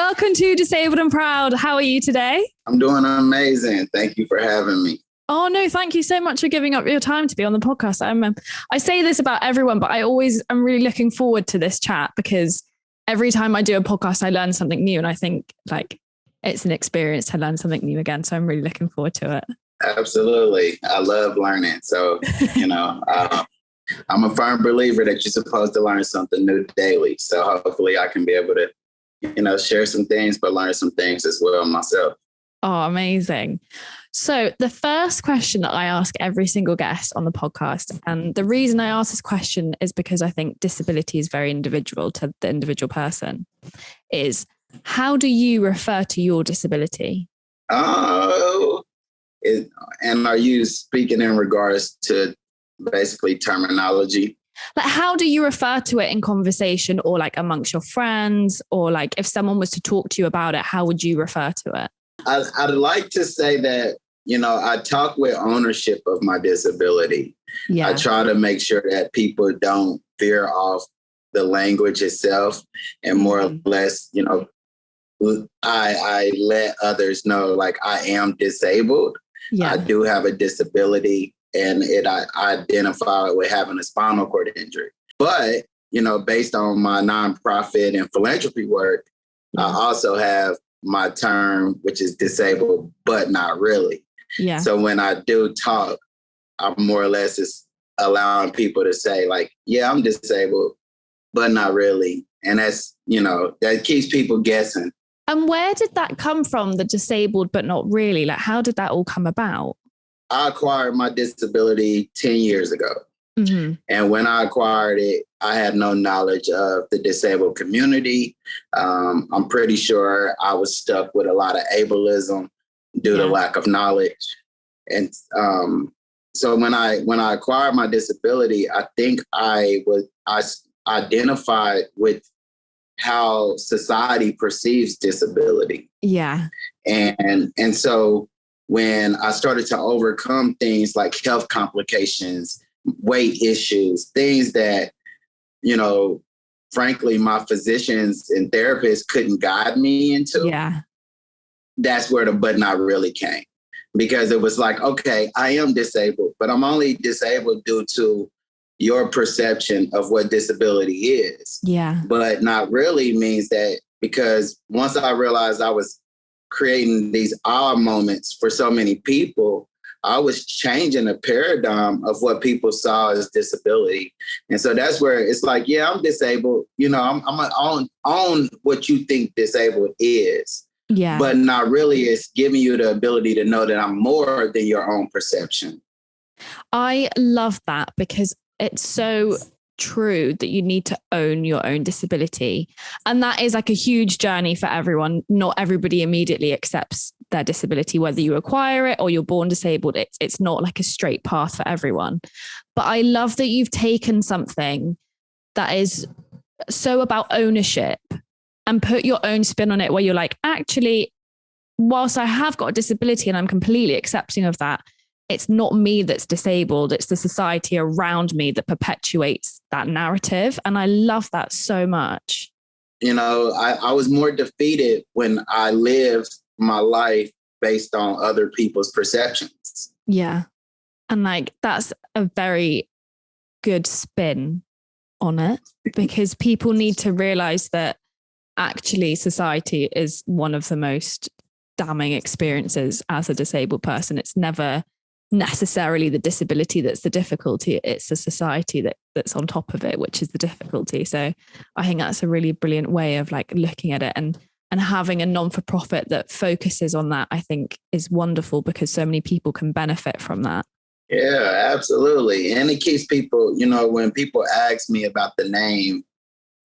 welcome to Disabled and Proud. How are you today? I'm doing amazing. Thank you for having me. Oh, no, thank you so much for giving up your time to be on the podcast. I say this about everyone, but I'm really looking forward to this chat because every time I do a podcast, I learn something new. And I think like it's an experience to learn something new again. So I'm really looking forward to it. Absolutely. I love learning. So, I'm a firm believer that you're supposed to learn something new daily. So hopefully I can be able to, share some things, but learn some things as well myself. Oh, amazing. So the first question that I ask every single guest on the podcast, and the reason I ask this question is because I think disability is very individual to the individual person, is how do you refer to your disability? And are you speaking in regards to basically terminology? Like, how do you refer to it in conversation or like amongst your friends, or like if someone was to talk to you about it, how would you refer to it? I'd like to say that, I talk with ownership of my disability. Yeah. I try to make sure that people don't veer off the language itself and more or less, I let others know like I am disabled. Yeah. I do have a disability and I identify it with having a spinal cord injury. But, based on my nonprofit and philanthropy work, I also have my term, which is disabled, but not really. Yeah. So when I do talk, I'm more or less just allowing people to say like, yeah, I'm disabled, but not really. And that's, that keeps people guessing. And where did that come from? The disabled, but not really? Like, how did that all come about? I acquired my disability 10 years ago. Mm-hmm. And when I acquired it, I had no knowledge of the disabled community. I'm pretty sure I was stuck with a lot of ableism due to lack of knowledge. And so when I acquired my disability, I think I identified with how society perceives disability. Yeah. And so when I started to overcome things like health complications, weight issues, things that, frankly, my physicians and therapists couldn't guide me into. Yeah. That's where the but not really came. Because it was like, okay, I am disabled, but I'm only disabled due to your perception of what disability is. Yeah. But not really means that, because once I realized I was creating these awe moments for so many people, I was changing the paradigm of what people saw as disability. And so that's where it's like, yeah, I'm disabled. I'm gonna own what you think disabled is. Yeah. But not really. It's giving you the ability to know that I'm more than your own perception. I love that because it's so true that you need to own your own disability. And that is like a huge journey for everyone. Not everybody immediately accepts their disability, whether you acquire it or you're born disabled. It's not like a straight path for everyone. But I love that you've taken something that is so about ownership and put your own spin on it, where you're like, actually, whilst I have got a disability and I'm completely accepting of that, it's not me that's disabled. It's the society around me that perpetuates that narrative. And I love that so much. I was more defeated when I lived my life based on other people's perceptions. Yeah. And like, that's a very good spin on it, because people need to realize that actually society is one of the most damning experiences as a disabled person. It's never necessarily the disability that's the difficulty. It's the society that's on top of it, which is the difficulty. So I think that's a really brilliant way of like looking at it, and having a non-for-profit that focuses on that, I think is wonderful, because so many people can benefit from that. Yeah, absolutely. And it keeps people, when people ask me about the name,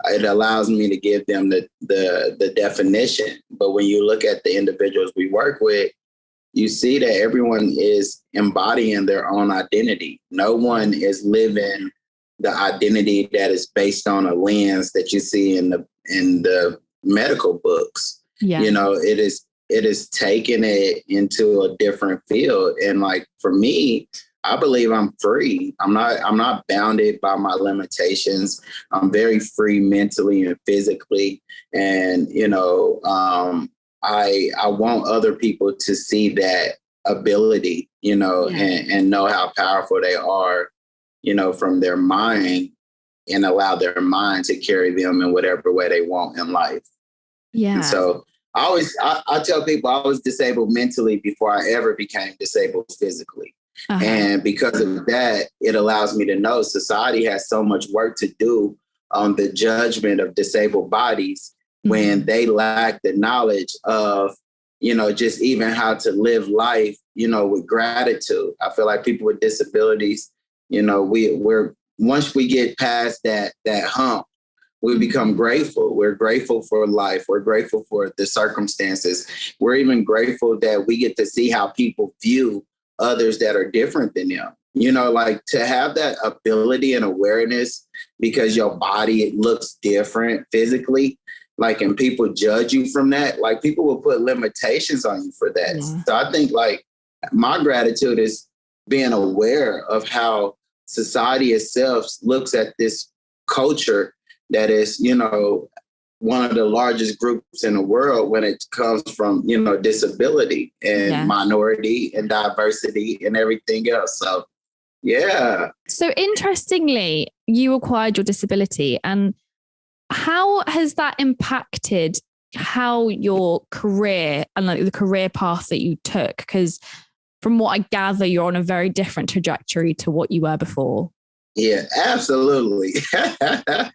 it allows me to give them the definition. But when you look at the individuals we work with, you see that everyone is embodying their own identity. No one is living the identity that is based on a lens that you see in the medical books. Yeah. It is taking it into a different field. And like for me, I believe I'm free. I'm not bounded by my limitations. I'm very free mentally and physically. And, I want other people to see that ability, and know how powerful they are, from their mind, and allow their mind to carry them in whatever way they want in life. Yeah. And so I tell people I was disabled mentally before I ever became disabled physically. Uh-huh. And because of that, it allows me to know society has so much work to do on the judgment of disabled bodies when they lack the knowledge of, just even how to live life, with gratitude. I feel like people with disabilities, we're once we get past that hump, we become grateful. We're grateful for life. We're grateful for the circumstances. We're even grateful that we get to see how people view others that are different than them. Like to have that ability and awareness because your body, it looks different physically, like, and people judge you from that. Like people will put limitations on you for that. Yeah. So I think like my gratitude is being aware of how society itself looks at this culture that is, one of the largest groups in the world when it comes from, disability and minority and diversity and everything else. So, yeah. So interestingly, you acquired your disability, and how has that impacted how your career and like the career path that you took? Because from what I gather, you're on a very different trajectory to what you were before. Yeah, absolutely. I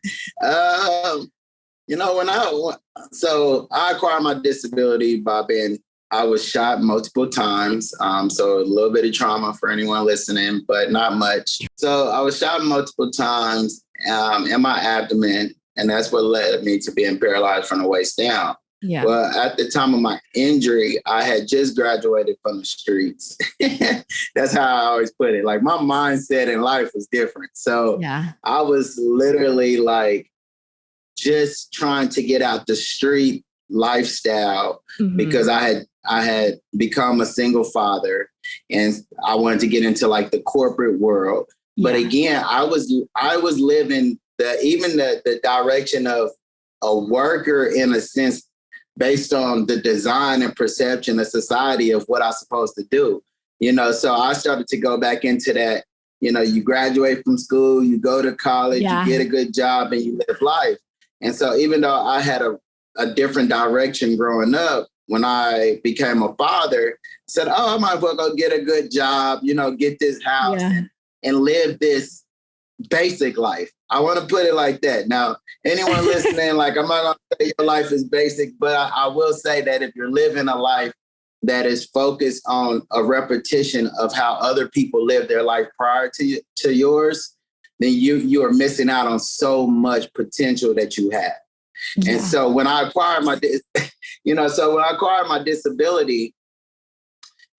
acquired my disability I was shot multiple times. So a little bit of trauma for anyone listening, but not much. So I was shot multiple times in my abdomen, and that's what led me to being paralyzed from the waist down. Yeah. Well, at the time of my injury, I had just graduated from the streets. That's how I always put it. Like my mindset in life was different. So I was literally like just trying to get out the street lifestyle because I had become a single father and I wanted to get into like the corporate world. But again, I was living the direction of a worker in a sense, based on the design and perception of society of what I'm supposed to do, so I started to go back into that, you graduate from school, you go to college, you get a good job and you live life. And so even though I had a different direction growing up, when I became a father, I said, I might as well go get a good job, get this house and live this basic life. I want to put it like that. Now, anyone listening, like I'm not going to say your life is basic, but I will say that if you're living a life that is focused on a repetition of how other people live their life prior to yours, then you are missing out on so much potential that you have. Yeah. And so when I acquired my disability,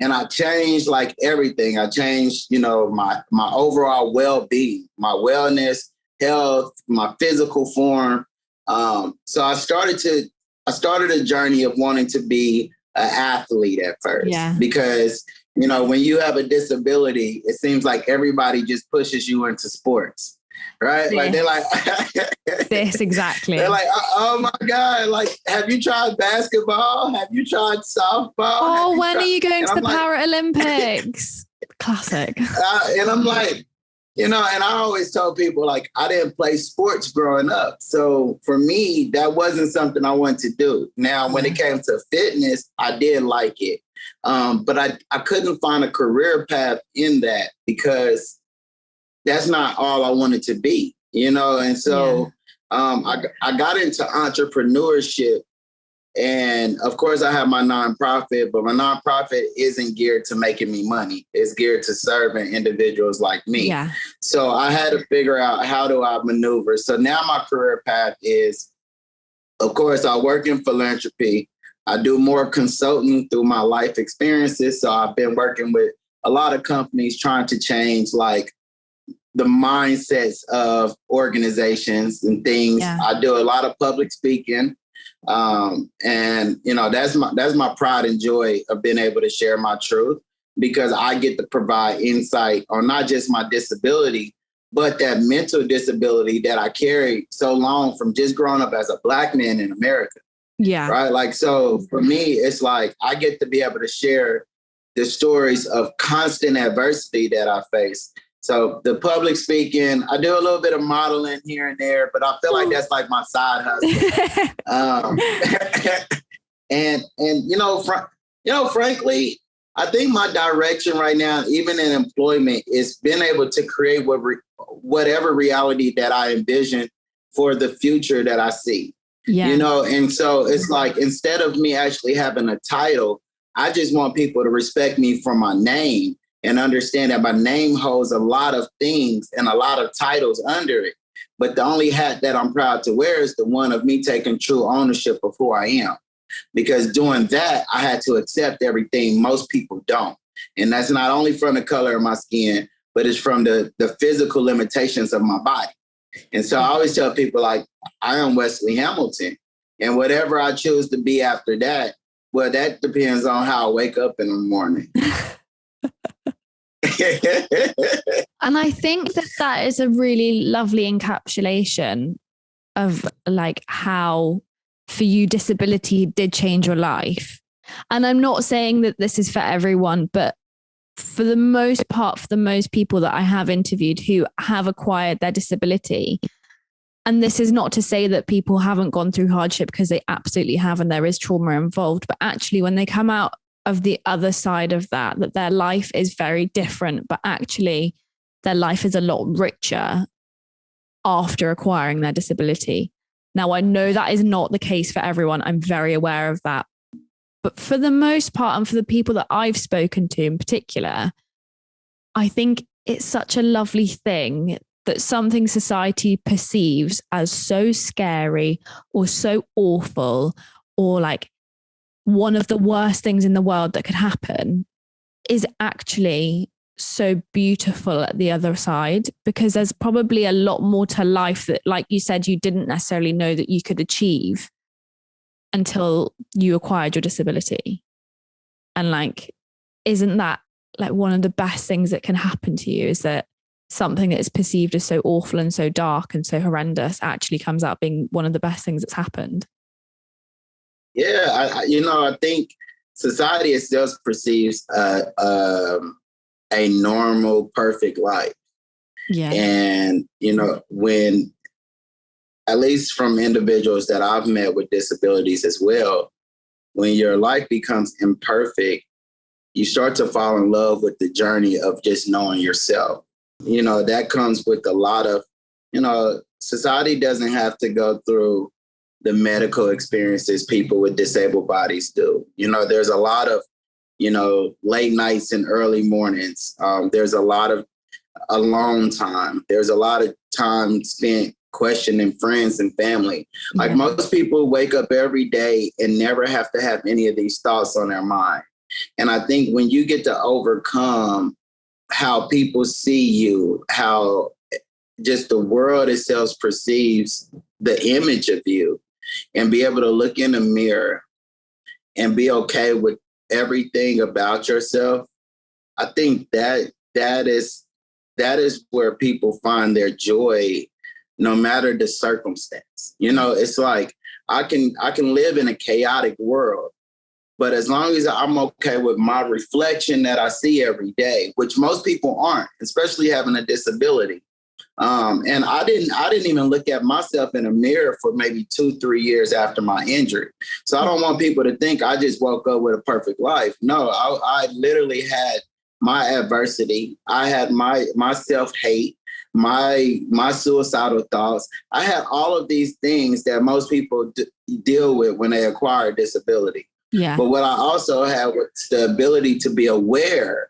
and I changed like everything. I changed, my overall well-being, my wellness, health, my physical form. So I started a journey of wanting to be an athlete at first, because, when you have a disability, it seems like everybody just pushes you into sports. Right? Like they're like this exactly. They're like, oh my God, like, have you tried basketball? Have you tried softball? Oh, when are you going to the Paralympics? Classic. And I'm like, and I always tell people, like, I didn't play sports growing up. So for me, that wasn't something I wanted to do. Now, when it came to fitness, I did like it. But I couldn't find a career path in that because that's not all I wanted to be, And so I got into entrepreneurship. And of course, I have my nonprofit, but my nonprofit isn't geared to making me money. It's geared to serving individuals like me. Yeah. So I had to figure out, how do I maneuver? So now my career path is, of course, I work in philanthropy. I do more consulting through my life experiences. So I've been working with a lot of companies trying to change like the mindsets of organizations and things. Yeah. I do a lot of public speaking. And that's my pride and joy of being able to share my truth, because I get to provide insight on not just my disability, but that mental disability that I carried so long from just growing up as a Black man in America. Yeah. Right. Like, so for me, it's like I get to be able to share the stories of constant adversity that I face. So the public speaking, I do a little bit of modeling here and there, but I feel like that's like my side hustle. And frankly, I think my direction right now, even in employment, is being able to create whatever reality that I envision for the future that I see. Yeah. And so it's like, instead of me actually having a title, I just want people to respect me for my name and understand that my name holds a lot of things and a lot of titles under it. But the only hat that I'm proud to wear is the one of me taking true ownership of who I am. Because doing that, I had to accept everything most people don't. And that's not only from the color of my skin, but it's from the physical limitations of my body. And so I always tell people, like, I am Wesley Hamilton, and whatever I choose to be after that, well, that depends on how I wake up in the morning. And I think that is a really lovely encapsulation of like how for you disability did change your life. And I'm not saying that this is for everyone, but for the most part, for the most people that I have interviewed who have acquired their disability, and this is not to say that people haven't gone through hardship, because they absolutely have, and there is trauma involved, but actually when they come out of the other side of that their life is very different, but actually their life is a lot richer after acquiring their disability. Now, I know that is not the case for everyone. I'm very aware of that. But for the most part, and for the people that I've spoken to in particular, I think it's such a lovely thing that something society perceives as so scary or so awful or like one of the worst things in the world that could happen is actually so beautiful at the other side, because there's probably a lot more to life that, like you said, you didn't necessarily know that you could achieve until you acquired your disability. And like, isn't that like one of the best things that can happen to you, is that something that is perceived as so awful and so dark and so horrendous actually comes out being one of the best things that's happened? Yeah, I think society itself perceives a normal, perfect life. Yeah. And, when, at least from individuals that I've met with disabilities as well, when your life becomes imperfect, you start to fall in love with the journey of just knowing yourself. That comes with a lot of, society doesn't have to go through the medical experiences people with disabled bodies do. There's a lot of, late nights and early mornings. There's a lot of alone time. There's a lot of time spent questioning friends and family. Like, most people wake up every day and never have to have any of these thoughts on their mind. And I think when you get to overcome how people see you, how just the world itself perceives the image of you, and be able to look in the mirror and be okay with everything about yourself, I think that is where people find their joy, no matter the circumstance. It's like I can live in a chaotic world, but as long as I'm okay with my reflection that I see every day, which most people aren't, especially having a disability. And I didn't even look at myself in a mirror for maybe 2-3 years after my injury. So I don't want people to think I just woke up with a perfect life. No, I literally had my adversity. I had my self-hate, my suicidal thoughts. I had all of these things that most people deal with when they acquire disability. Yeah. But what I also had was the ability to be aware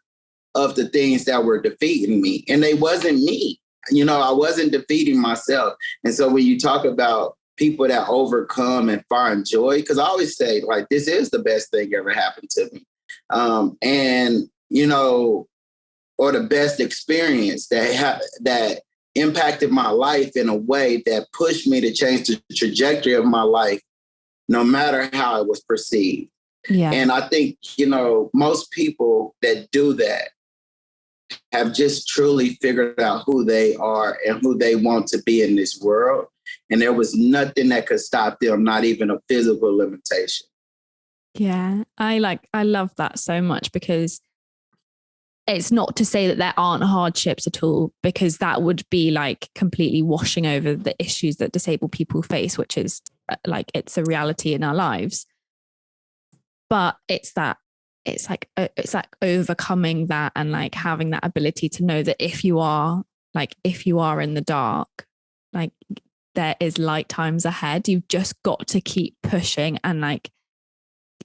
of the things that were defeating me. And they wasn't me. I wasn't defeating myself. And so when you talk about people that overcome and find joy, because I always say, like, this is the best thing ever happened to me. Or the best experience that impacted my life in a way that pushed me to change the trajectory of my life, no matter how it was perceived. Yeah. And I think, most people that do that have just truly figured out who they are and who they want to be in this world. And there was nothing that could stop them, not even a physical limitation. Yeah, I love that so much, because it's not to say that there aren't hardships at all, because that would be like completely washing over the issues that disabled people face, which is like, it's a reality in our lives. But it's like overcoming that and like having that ability to know that if you are in the dark, like there is light times ahead. You've just got to keep pushing. And like,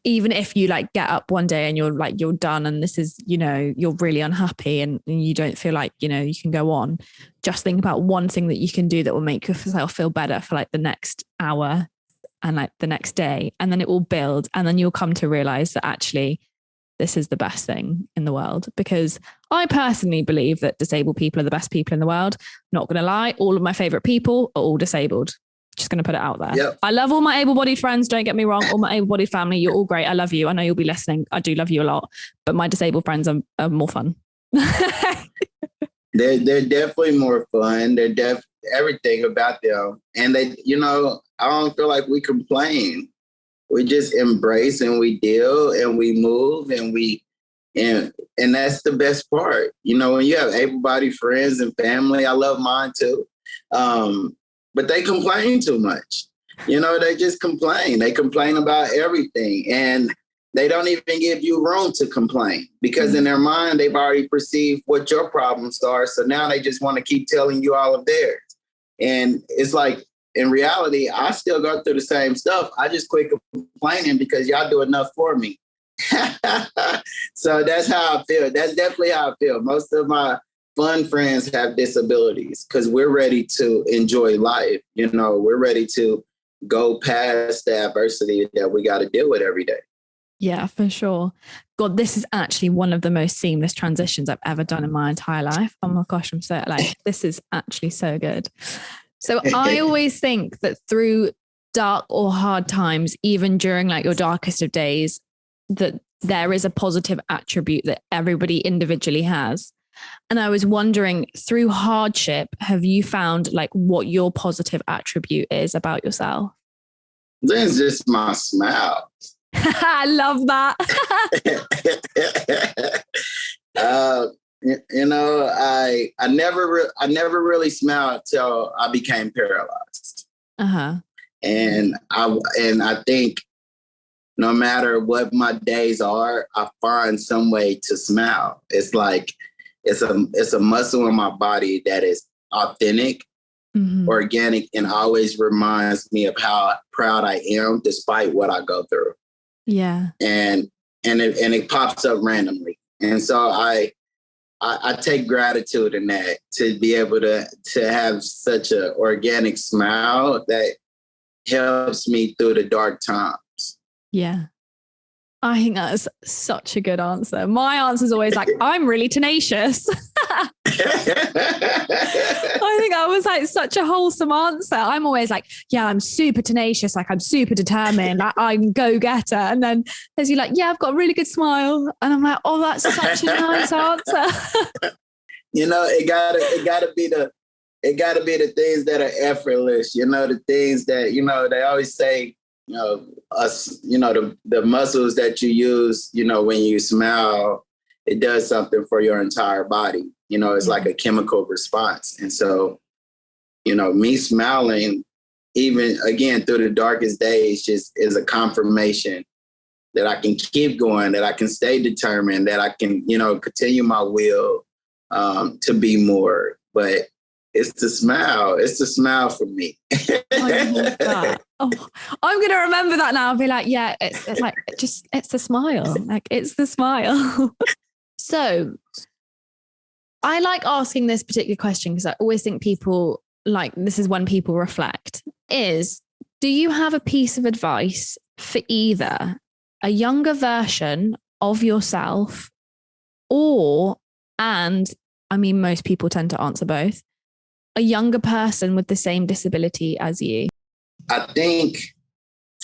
even if you like get up one day and you're done and this is, you're really unhappy and you don't feel like, you can go on, just think about one thing that you can do that will make yourself feel better for like the next hour and like the next day. And then it will build. And then you'll come to realize that actually this is the best thing in the world. Because I personally believe that disabled people are the best people in the world. Not going to lie. All of my favorite people are all disabled. Just going to put it out there. Yep. I love all my able-bodied friends. Don't get me wrong. All my able-bodied family. You're all great. I love you. I know you'll be listening. I do love you a lot. But my disabled friends are more fun. They're definitely more fun. They're everything about them. And they, I don't feel like we complain. We just embrace and we deal and we move and and that's the best part. When you have able-bodied friends and family, I love mine too. But they complain too much. They just complain. They complain about everything. And they don't even give you room to complain, because in their mind, they've already perceived what your problems are. So now they just want to keep telling you all of theirs. And it's like, in reality, I still go through the same stuff. I just quit complaining because y'all do enough for me. So that's how I feel. That's definitely how I feel. Most of my fun friends have disabilities because we're ready to enjoy life. We're ready to go past the adversity that we got to deal with every day. Yeah, for sure. God, this is actually one of the most seamless transitions I've ever done in my entire life. Oh my gosh, I'm so like, this is actually so good. So I always think that through dark or hard times, even during like your darkest of days, that there is a positive attribute that everybody individually has. And I was wondering, through hardship, have you found like what your positive attribute is about yourself? It's just my smile. I love that. I never really smiled till I became paralyzed. Uh-huh. And I think no matter what my days are, I find some way to smile. It's like it's a muscle in my body that is authentic, organic, and always reminds me of how proud I am despite what I go through. Yeah. And it pops up randomly. And so I take gratitude in that, to be able to have such an organic smile that helps me through the dark times. Yeah. I think that's such a good answer. My answer is always like, I'm really tenacious. I think I was like such a wholesome answer. I'm always like, yeah, I'm super tenacious. Like I'm super determined. I'm go-getter. And then there's you like, yeah, I've got a really good smile. And I'm like, oh, that's such a nice answer. It gotta be the things that are effortless. The things that, they always say, the muscles that you use, when you smile, it does something for your entire body. It's like a chemical response. And so, me smiling, even again, through the darkest days, just is a confirmation that I can keep going, that I can stay determined, that I can, continue my will to be more. But it's the smile. It's the smile for me. I love that. Oh, I'm going to remember that now. I'll be like, yeah, it's like, it's the smile. Like, it's the smile. So I like asking this particular question because I always think people like, this is when people reflect, is, do you have a piece of advice for either a younger version of yourself most people tend to answer both, a younger person with the same disability as you? I think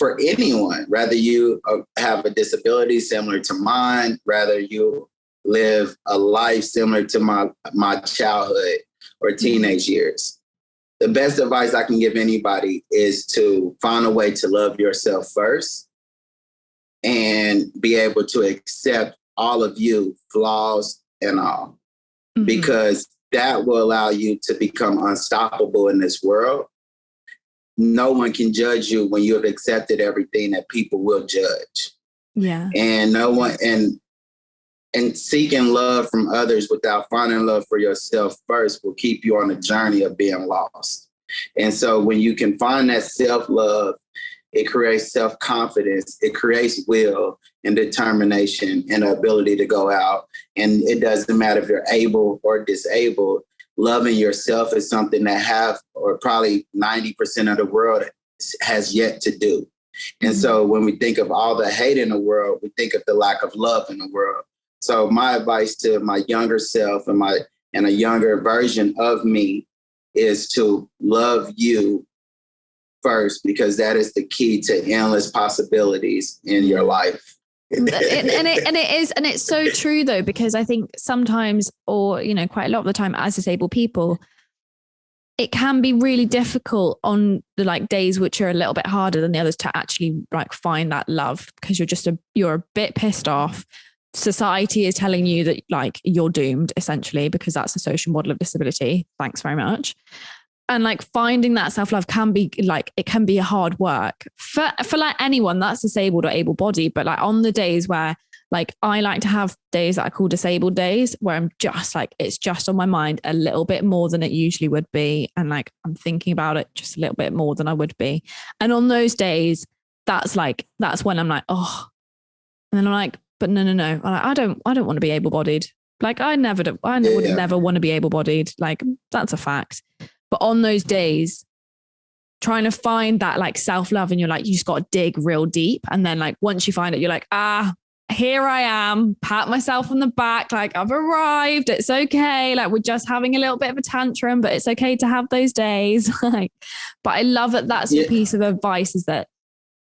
for anyone, whether you have a disability similar to mine, whether you live a life similar to my childhood or teenage years. The best advice I can give anybody is to find a way to love yourself first and be able to accept all of you, flaws and all, because that will allow you to become unstoppable in this world. No one can judge you when you have accepted everything that people will judge. Yeah. And no one, and seeking love from others without finding love for yourself first will keep you on a journey of being lost. And so when you can find that self-love, it creates self-confidence, it creates will and determination and the ability to go out. And it doesn't matter if you're able or disabled, loving yourself is something that probably 90% of the world has yet to do. And so when we think of all the hate in the world, we think of the lack of love in the world. So my advice to my younger self and a younger version of me is to love you first, because that is the key to endless possibilities in your life. and it's so true though, because I think sometimes, or quite a lot of the time as disabled people, it can be really difficult on the days which are a little bit harder than the others to actually find that love, because you're a bit pissed off. Society is telling you that you're doomed, essentially, because that's the social model of disability. Thanks very much. And finding that self-love can be it can be a hard work for anyone that's disabled or able-bodied. But on the days where I like to have days that I call disabled days, where I'm just it's just on my mind a little bit more than it usually would be. And I'm thinking about it just a little bit more than I would be. And on those days, that's when I'm oh, and then I'm but no. I don't want to be able-bodied. I would never want to be able-bodied. That's a fact. But on those days, trying to find that self-love, and you're you just got to dig real deep. And then once you find it, you're here I am, pat myself on the back. I've arrived. It's okay. We're just having a little bit of a tantrum, but it's okay to have those days. But I love that that's a piece of advice, is that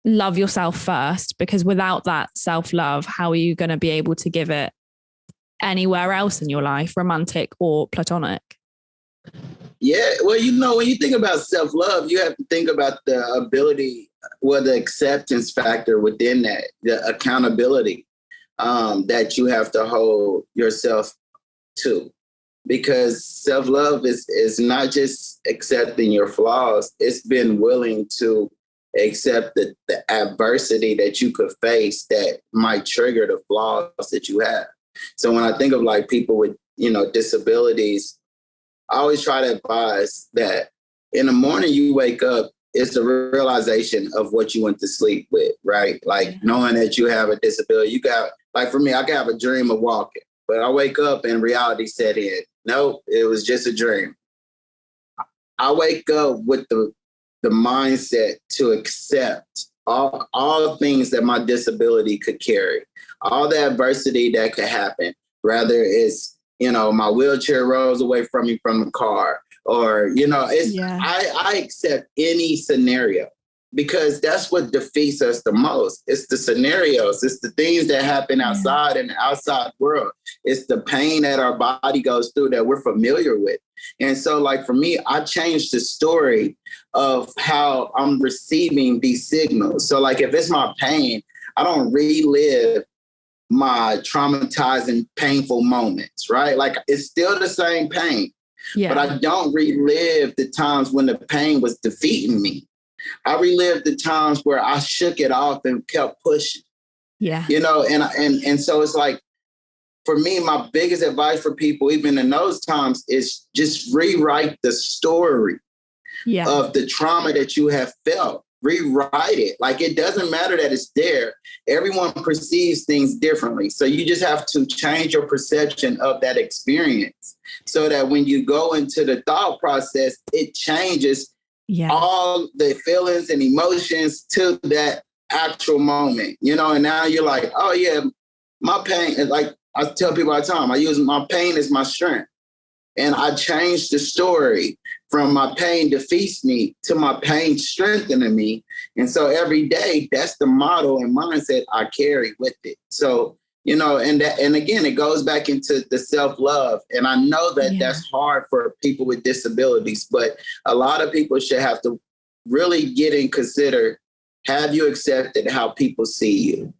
love yourself first, because without that self-love, how are you going to be able to give it anywhere else in your life, romantic or platonic? Yeah, well, when you think about self-love, you have to think about the ability, the acceptance factor within that, the accountability that you have to hold yourself to. Because self-love is not just accepting your flaws, it's been willing to accept the adversity that you could face that might trigger the flaws that you have. So when I think of people with, disabilities, I always try to advise that in the morning you wake up, it's the realization of what you went to sleep with, right? Knowing that you have a disability, you got, for me, I can have a dream of walking, but I wake up and reality set in. Nope, it was just a dream. I wake up with the mindset to accept all things that my disability could carry, all the adversity that could happen, whether it's, my wheelchair rolls away from me from the car, or, I accept any scenario, because that's what defeats us the most. It's the scenarios. It's the things that happen outside in the outside world. It's the pain that our body goes through that we're familiar with. And so for me, I changed the story of how I'm receiving these signals. So if it's my pain, I don't relive my traumatizing, painful moments, right? It's still the same pain, but I don't relive the times when the pain was defeating me. I relive the times where I shook it off and kept pushing. Yeah. And so it's for me, my biggest advice for people, even in those times, is just rewrite the story of the trauma that you have felt. Rewrite it. It doesn't matter that it's there. Everyone perceives things differently. So you just have to change your perception of that experience, so that when you go into the thought process, it changes all the feelings and emotions to that actual moment, and now you're oh yeah, my pain is I tell people all the time, I use my pain as my strength. And I changed the story from my pain defeats me to my pain strengthening me. And so every day, that's the model and mindset I carry with it. So, you know, and again, it goes back into the self-love. And I know that that's hard for people with disabilities, but a lot of people should have to really get and consider, have you accepted how people see you?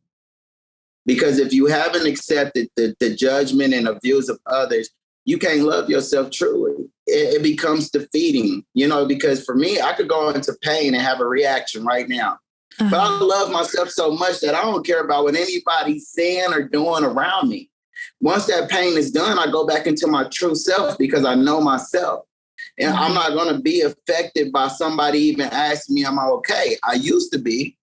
Because if you haven't accepted the judgment and the views of others, you can't love yourself truly. It becomes defeating, you know, because for me, I could go into pain and have a reaction right now. But I love myself so much that I don't care about what anybody's saying or doing around me. Once that pain is done, I go back into my true self because I know myself. And I'm not going to be affected by somebody even asking me, am I okay? I used to be,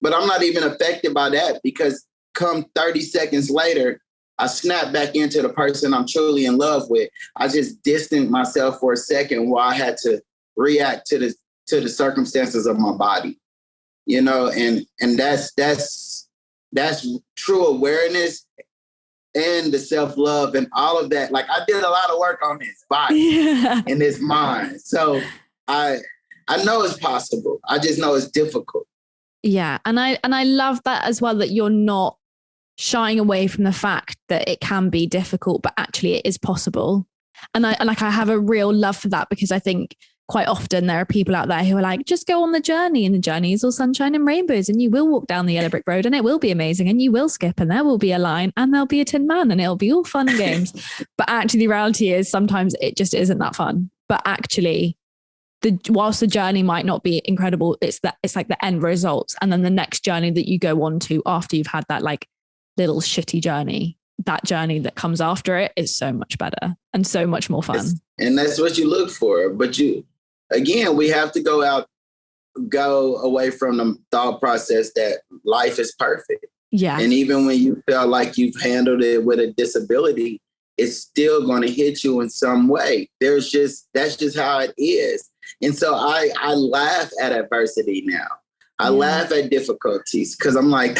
but I'm not even affected by that because come 30 seconds later, I snap back into the person I'm truly in love with. I just distanced myself for a second while I had to react to the circumstances of my body, you know, and that's true awareness and the self-love and all of that. Like I did a lot of work on this body and this mind. So I know it's possible. I just know it's difficult. Yeah. And I love that as well, that you're not shying away from the fact that it can be difficult, but actually it is possible. And I have a real love for that, because I think quite often there are people out there who are like, just go on the journey, and the journey is all sunshine and rainbows, and you will walk down the yellow brick road and it will be amazing, and you will skip and there will be a line and there'll be a tin man and it'll be all fun and games. But actually the reality is sometimes it just isn't that fun. But actually whilst the journey might not be incredible, it's like the end results. And then the next journey that you go on to after you've had that like little shitty journey, that journey that comes after it is so much better and so much more fun. And that's what you look for. But we have to go away from the thought process that life is perfect. Yeah. And even when you feel like you've handled it with a disability, it's still going to hit you in some way. That's just how it is. And so I laugh at adversity now. I laugh at difficulties because I'm like,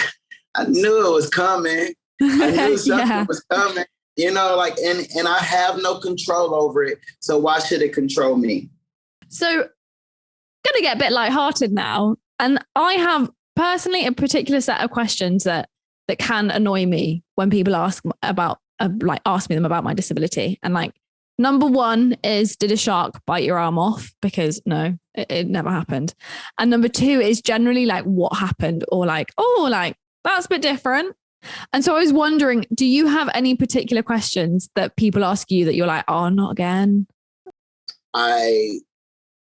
I knew it was coming. I knew something was coming, you know, like, and I have no control over it. So why should it control me? So going to get a bit lighthearted now. And I have personally a particular set of questions that can annoy me when people ask me about my disability. And like, number one is, did a shark bite your arm off? Because no, it never happened. And number two is generally like, what happened? Or like, oh, like, that's a bit different. And so I was wondering, do you have any particular questions that people ask you that you're like, oh, not again?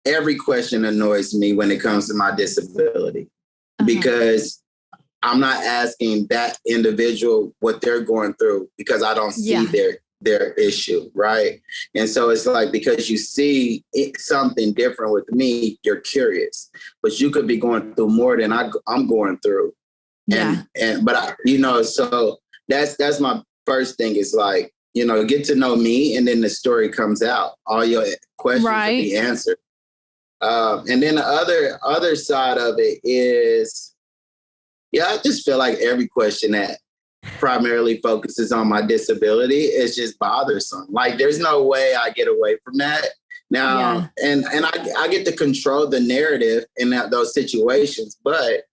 Every question annoys me when it comes to my disability, because I'm not asking that individual what they're going through because I don't see their issue, right? And so it's like, because you see something different with me, you're curious, but you could be going through more than I'm going through. But you know, so that's my first thing is like, you know, get to know me, and then the story comes out. All your questions will be answered. And then the other side of it is, I just feel like every question that primarily focuses on my disability is just bothersome. Like there's no way I get away from that now. And I get to control the narrative in those situations, but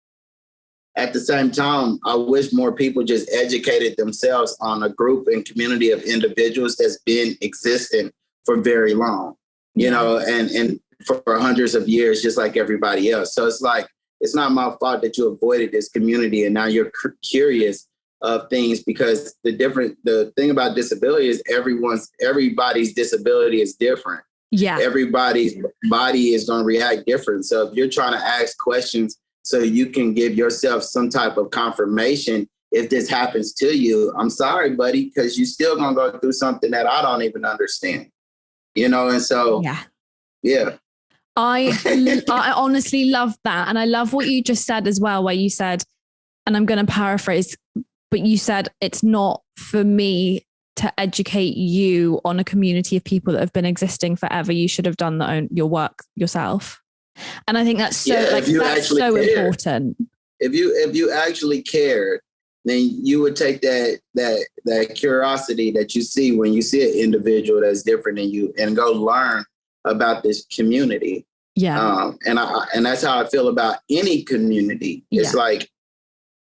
at the same time, I wish more people just educated themselves on a group and community of individuals that's been existing for very long, you know, and for hundreds of years, just like everybody else. So it's like, it's not my fault that you avoided this community and now you're curious of things, because the thing about disability is everybody's disability is different. Yeah. Everybody's body is going to react different. So if you're trying to ask questions so you can give yourself some type of confirmation, if this happens to you, I'm sorry, buddy, because you're still going to go through something that I don't even understand, you know? And so, I honestly love that. And I love what you just said as well, where you said, and I'm going to paraphrase, but you said, it's not for me to educate you on a community of people that have been existing forever. You should have done your work yourself. And I think that's so important. If you actually cared, then you would take that curiosity that you see when you see an individual that's different than you and go learn about this community. Yeah. And that's how I feel about any community. It's like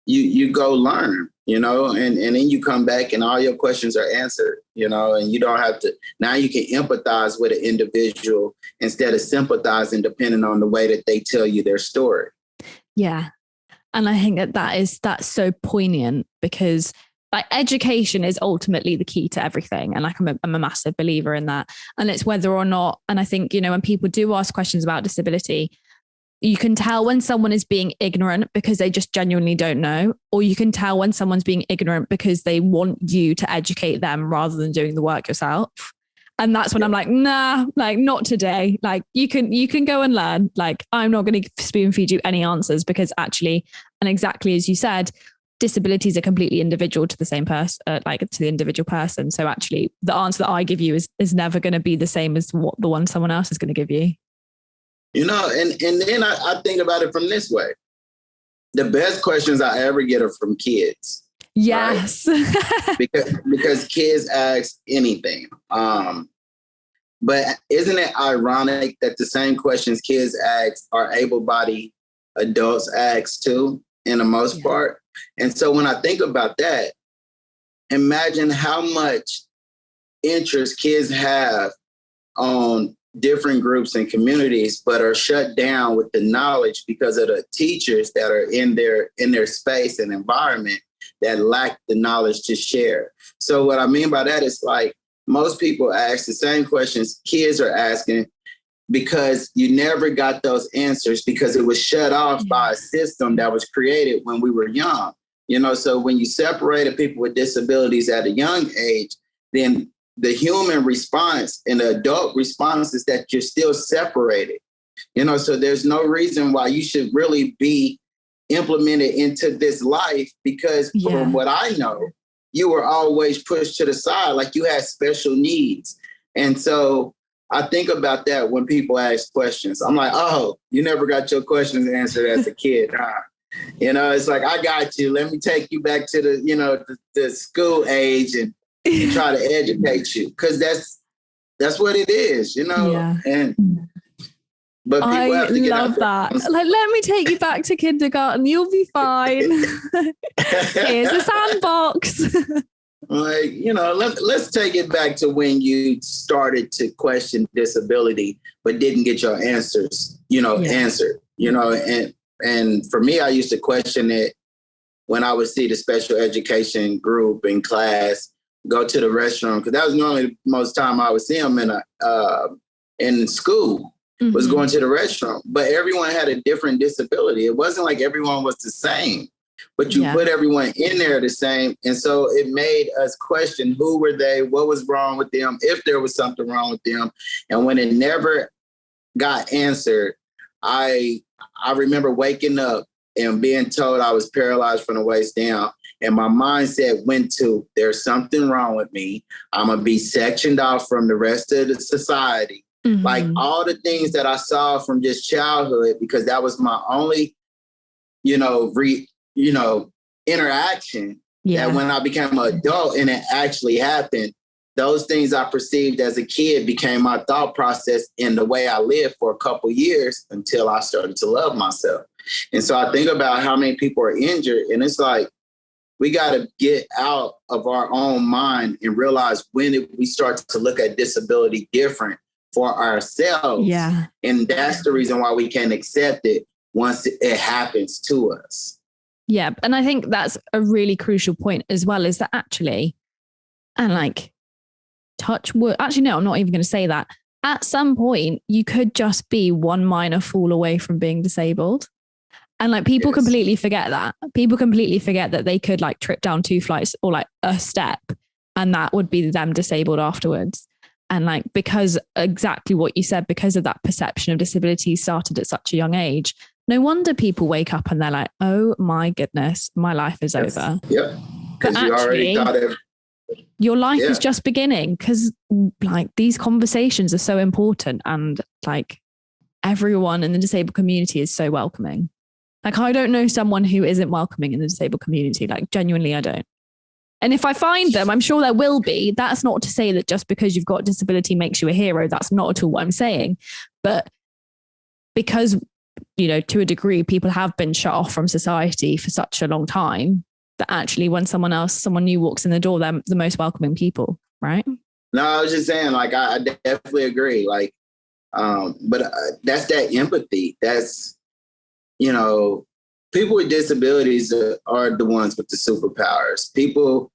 you go learn, and then you come back and all your questions are answered, and you don't have to, now you can empathize with an individual instead of sympathizing depending on the way that they tell you their story. Yeah. And I think that's so poignant because like education is ultimately the key to everything. And like, I'm a massive believer in that. And it's whether or not, and I think, when people do ask questions about disability, you can tell when someone is being ignorant because they just genuinely don't know, or you can tell when someone's being ignorant because they want you to educate them rather than doing the work yourself. And that's when I'm like, nah, like not today. Like you can go and learn. Like I'm not going to spoon feed you any answers because actually, and exactly as you said, disabilities are completely individual to the same person, like to the individual person. So actually the answer that I give you is never going to be the same as what the one someone else is going to give you. And then I think about it from this way. The best questions I ever get are from kids. Yes. Right? because kids ask anything. But isn't it ironic that the same questions kids ask are able-bodied adults ask too, in the most part? And so when I think about that, imagine how much interest kids have on different groups and communities, but are shut down with the knowledge because of the teachers that are in their space and environment that lack the knowledge to share. So what I mean by that is like most people ask the same questions kids are asking because you never got those answers because it was shut off by a system that was created when we were young. So when you separated people with disabilities at a young age, then the human response and the adult response is that you're still separated, so there's no reason why you should really be implemented into this life because from what I know, you were always pushed to the side, like you had special needs. And so I think about that when people ask questions. I'm like, oh, you never got your questions answered as a kid, huh? It's like, I got you. Let me take you back to the school age and try to educate you, because that's what it is, But I love that. Like, let me take you back to kindergarten. You'll be fine. Here's a sandbox. Like, let's take it back to when you started to question disability, but didn't get your answers, answered. And for me, I used to question it when I would see the special education group in class go to the restroom, because that was normally most time I would see them in school, was going to the restroom. But everyone had a different disability. It wasn't like everyone was the same, but you put everyone in there the same. And so it made us question who were they, what was wrong with them, if there was something wrong with them. And when it never got answered, I remember waking up and being told I was paralyzed from the waist down. And my mindset went to, there's something wrong with me. I'm going to be sectioned off from the rest of the society. Like all the things that I saw from just childhood, because that was my only, interaction. That when I became an adult and it actually happened, those things I perceived as a kid became my thought process in the way I lived for a couple years until I started to love myself. And so I think about how many people are injured, and it's like, we got to get out of our own mind and realize when we start to look at disability different for ourselves. Yeah. And that's the reason why we can't accept it once it happens to us. Yeah. And I think that's a really crucial point as well, is that actually, and like touch wood, actually, no, I'm not even going to say that. At some point, you could just be one minor fall away from being disabled. And like people completely forget that. People completely forget that they could like trip down 2 flights or like a step, and that would be them disabled afterwards. And like, because exactly what you said, because of that perception of disability started at such a young age, no wonder people wake up and they're like, oh my goodness, my life is over. Yeah. Because you already thought of your life is just beginning, because like these conversations are so important, and like everyone in the disabled community is so welcoming. Like, I don't know someone who isn't welcoming in the disabled community. Like, genuinely, I don't. And if I find them, I'm sure there will be. That's not to say that just because you've got a disability makes you a hero. That's not at all what I'm saying. But because, you know, to a degree, people have been shut off from society for such a long time that actually when someone new walks in the door, they're the most welcoming people, right? No, I was just saying, like, I definitely agree. Like, but that's that empathy. That's, you know, people with disabilities are the ones with the superpowers. People,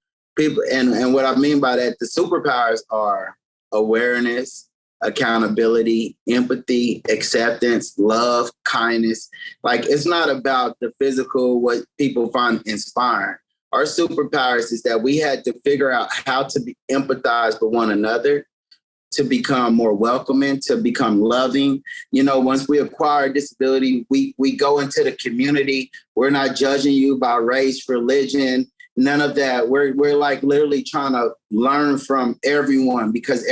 and what I mean by that, the superpowers are awareness, accountability, empathy, acceptance, love, kindness. Like, it's not about the physical, what people find inspiring. Our superpowers is that we had to figure out how to empathize with one another, to become more welcoming, to become loving. You know, once we acquire disability, we go into the community. We're not judging you by race, religion, none of that. We're like literally trying to learn from everyone because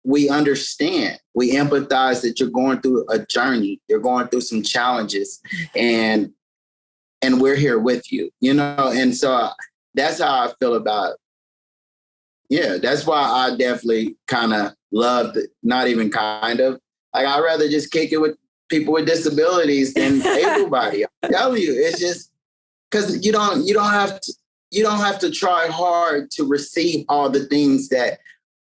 we understand, we empathize that you're going through a journey, you're going through some challenges, and we're here with you, you know? And so that's how I feel about it. Yeah, that's why I definitely kind of love, not even kind of, like, I'd rather just kick it with people with disabilities than able-bodied. I'm telling you, it's just because you don't have to try hard to receive all the things that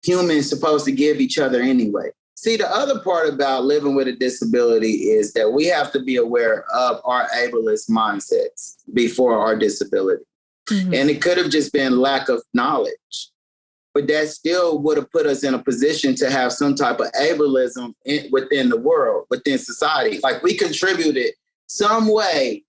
humans supposed to give each other anyway. See, the other part about living with a disability is that we have to be aware of our ableist mindsets before our disability. Mm-hmm. And it could have just been lack of knowledge, but that still would have put us in a position to have some type of ableism within the world, within society. Like, we contributed some way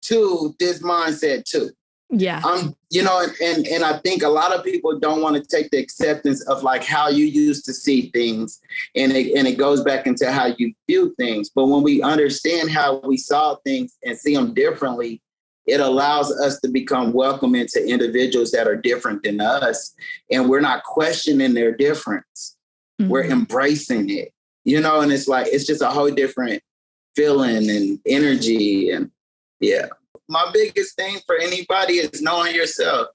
to this mindset too. Yeah. You know, and I think a lot of people don't want to take the acceptance of like how you used to see things, and it goes back into how you view things. But when we understand how we saw things and see them differently, it allows us to become welcoming to individuals that are different than us, and we're not questioning their difference. Mm-hmm. We're embracing it, you know, and it's like, it's just a whole different feeling and energy. And yeah. My biggest thing for anybody is knowing yourself.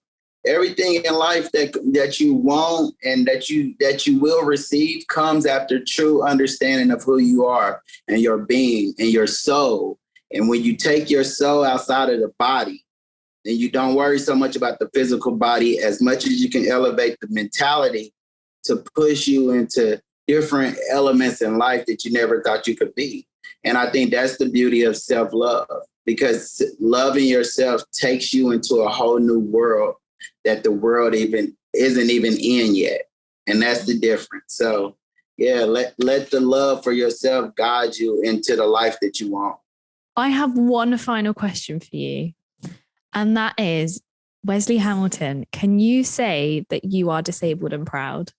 Everything in life that you want and that you will receive comes after true understanding of who you are and your being and your soul. And when you take your soul outside of the body, and you don't worry so much about the physical body as much as you can elevate the mentality to push you into different elements in life that you never thought you could be. And I think that's the beauty of self-love. Because loving yourself takes you into a whole new world that the world isn't even in yet. And that's the difference. So yeah, let the love for yourself guide you into the life that you want. I have one final question for you. And that is, Wesley Hamilton, can you say that you are disabled and proud?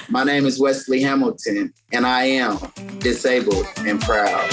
My name is Wesley Hamilton, and I am disabled and proud.